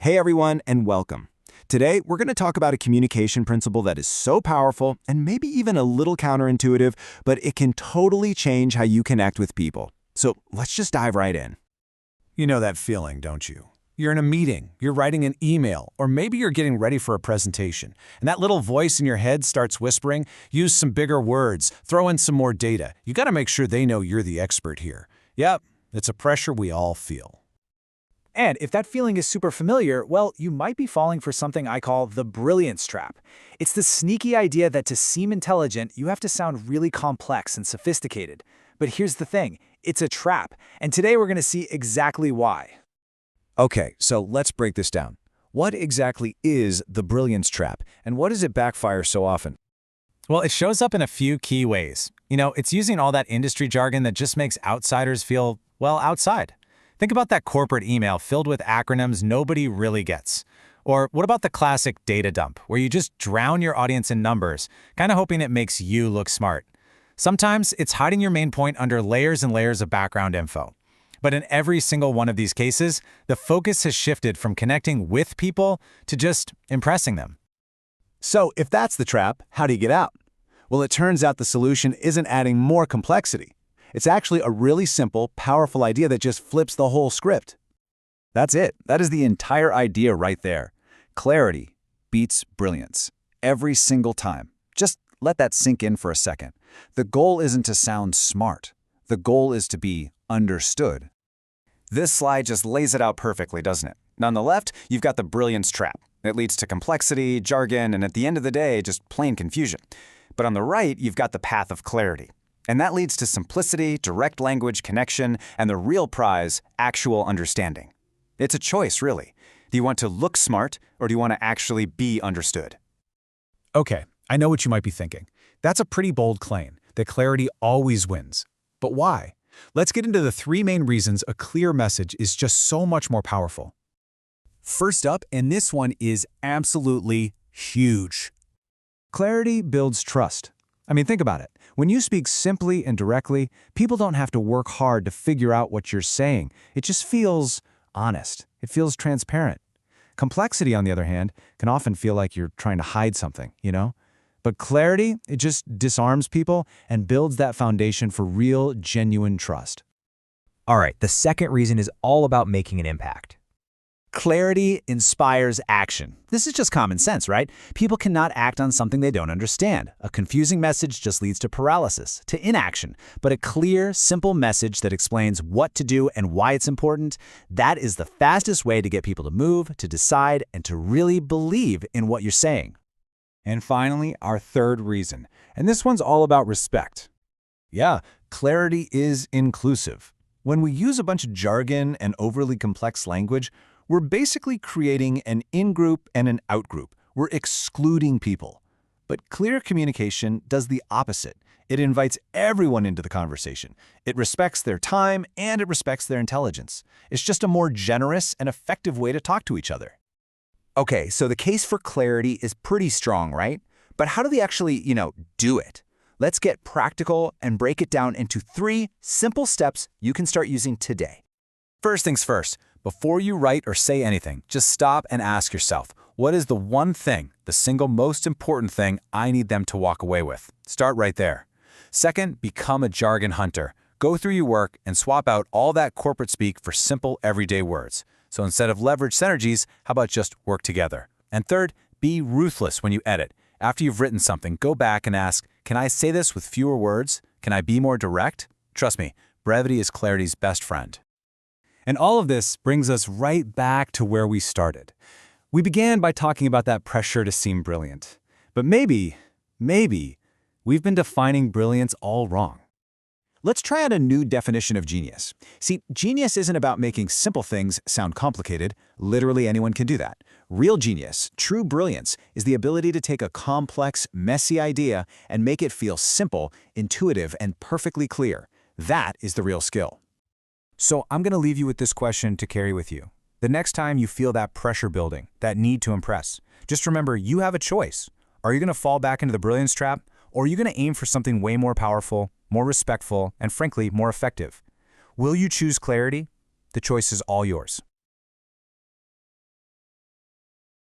Hey everyone, and welcome. Today, we're going to talk about a communication principle that is so powerful and maybe even a little counterintuitive, but it can totally change how you connect with people. So let's just dive right in. You know that feeling, don't you? You're in a meeting, you're writing an email, or maybe you're getting ready for a presentation, and that little voice in your head starts whispering, use some bigger words, throw in some more data. You got to make sure they know you're the expert here. Yep, it's a pressure we all feel. And if that feeling is super familiar, well, you might be falling for something I call the brilliance trap. It's the sneaky idea that to seem intelligent, you have to sound really complex and sophisticated. But here's the thing, it's a trap, and today we're going to see exactly why. Okay, so let's break this down. What exactly is the brilliance trap, and what does it backfire so often? Well, it shows up in a few key ways. It's using all that industry jargon that just makes outsiders feel, well, outside. Think about that corporate email filled with acronyms nobody really gets. Or what about the classic data dump, where you just drown your audience in numbers, kind of hoping it makes you look smart? Sometimes it's hiding your main point under layers and layers of background info. But in every single one of these cases, the focus has shifted from connecting with people to just impressing them. So if that's the trap, how do you get out? Well, it turns out the solution isn't adding more complexity. It's actually a really simple, powerful idea that just flips the whole script. That's it. That is the entire idea right there. Clarity beats brilliance. Every single time. Just let that sink in for a second. The goal isn't to sound smart. The goal is to be understood. This slide just lays it out perfectly, doesn't it? On the left, you've got the brilliance trap. It leads to complexity, jargon, and at the end of the day, just plain confusion. But on the right, you've got the path of clarity. And that leads to simplicity, direct language connection, and the real prize, actual understanding. It's a choice, really. Do you want to look smart, or do you want to actually be understood? Okay, I know what you might be thinking. That's a pretty bold claim, that clarity always wins. But why? Let's get into the three main reasons a clear message is just so much more powerful. First up, and this one is absolutely huge. Clarity builds trust. I mean, think about it. When you speak simply and directly, people don't have to work hard to figure out what you're saying. It just feels honest. It feels transparent. Complexity, on the other hand, can often feel like you're trying to hide something, But clarity, it just disarms people and builds that foundation for real, genuine trust. All right, the second reason is all about making an impact. Clarity inspires action. This is just common sense, right? People cannot act on something they don't understand. A confusing message just leads to paralysis, to inaction. But a clear, simple message that explains what to do and why it's important, that is the fastest way to get people to move, to decide, and to really believe in what you're saying. And finally, our third reason. And this one's all about respect. Yeah, clarity is inclusive. When we use a bunch of jargon and overly complex language, we're basically creating an in-group and an out-group. We're excluding people. But clear communication does the opposite. It invites everyone into the conversation. It respects their time and it respects their intelligence. It's just a more generous and effective way to talk to each other. Okay, so the case for clarity is pretty strong, right? But how do we actually, do it? Let's get practical and break it down into 3 simple steps you can start using today. First things first, before you write or say anything, just stop and ask yourself, what is the one thing, the single most important thing I need them to walk away with? Start right there. Second, become a jargon hunter. Go through your work and swap out all that corporate speak for simple, everyday words. So instead of leverage synergies, how about just work together? And third, be ruthless when you edit. After you've written something, go back and ask, can I say this with fewer words? Can I be more direct? Trust me, brevity is clarity's best friend. And all of this brings us right back to where we started. We began by talking about that pressure to seem brilliant. But maybe, we've been defining brilliance all wrong. Let's try out a new definition of genius. See, genius isn't about making simple things sound complicated. Literally anyone can do that. Real genius, true brilliance, is the ability to take a complex, messy idea and make it feel simple, intuitive, and perfectly clear. That is the real skill. So I'm going to leave you with this question to carry with you. The next time you feel that pressure building, that need to impress, just remember you have a choice. Are you going to fall back into the brilliance trap, or are you going to aim for something way more powerful, more respectful, and frankly, more effective? Will you choose clarity? The choice is all yours.